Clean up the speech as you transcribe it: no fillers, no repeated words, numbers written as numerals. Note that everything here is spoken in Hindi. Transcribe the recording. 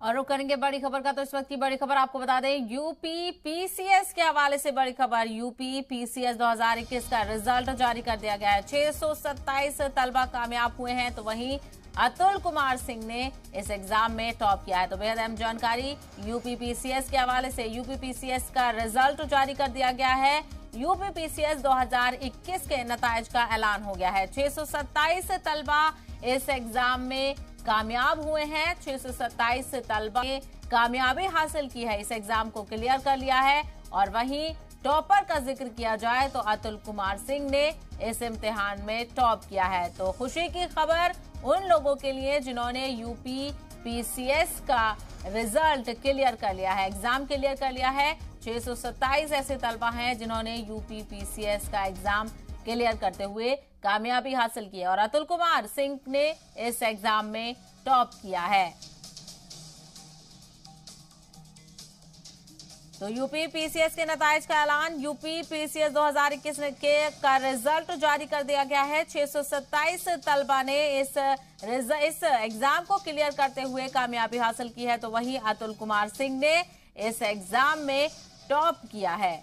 और रुक करेंगे बड़ी खबर का। तो इस वक्त की बड़ी खबर आपको बता दें, यूपी पीसीएस के हवाले से बड़ी खबर। यूपी पीसीएस 2021 का रिजल्ट जारी कर दिया गया है। 627 तलबा कामयाब हुए हैं, तो वहीं अतुल कुमार सिंह ने इस एग्जाम में टॉप किया है। तो बेहद अहम जानकारी यूपी पीसीएस के हवाले से। यूपी पीसीएस का रिजल्ट जारी कर दिया गया है। यूपी पीसीएस 2021 के नताइज का ऐलान हो गया है। 627 तलबा इस एग्जाम में कामयाब हुए हैं। 627 तलबा ने कामयाबी हासिल की है, इस एग्जाम को क्लियर कर लिया है। और वहीं टॉपर का जिक्र किया जाए तो अतुल कुमार सिंह ने इस इम्तिहान में टॉप किया है। तो खुशी की खबर उन लोगों के लिए जिन्होंने यूपी पीसीएस का रिजल्ट क्लियर कर लिया है, एग्जाम क्लियर कर लिया है। 627 ऐसे तलबा हैं जिन्होंने यूपी पीसीएस का एग्जाम क्लियर करते हुए कामयाबी हासिल की है और अतुल कुमार सिंह ने इस एग्जाम में टॉप किया है। तो यूपी पीसीएस के नताइज का ऐलान। यूपी पीसीएस 2021 के का रिजल्ट जारी कर दिया गया है। 627 तलबा ने इस एग्जाम को क्लियर करते हुए कामयाबी हासिल की है, तो वहीं अतुल कुमार सिंह ने इस एग्जाम में टॉप किया है।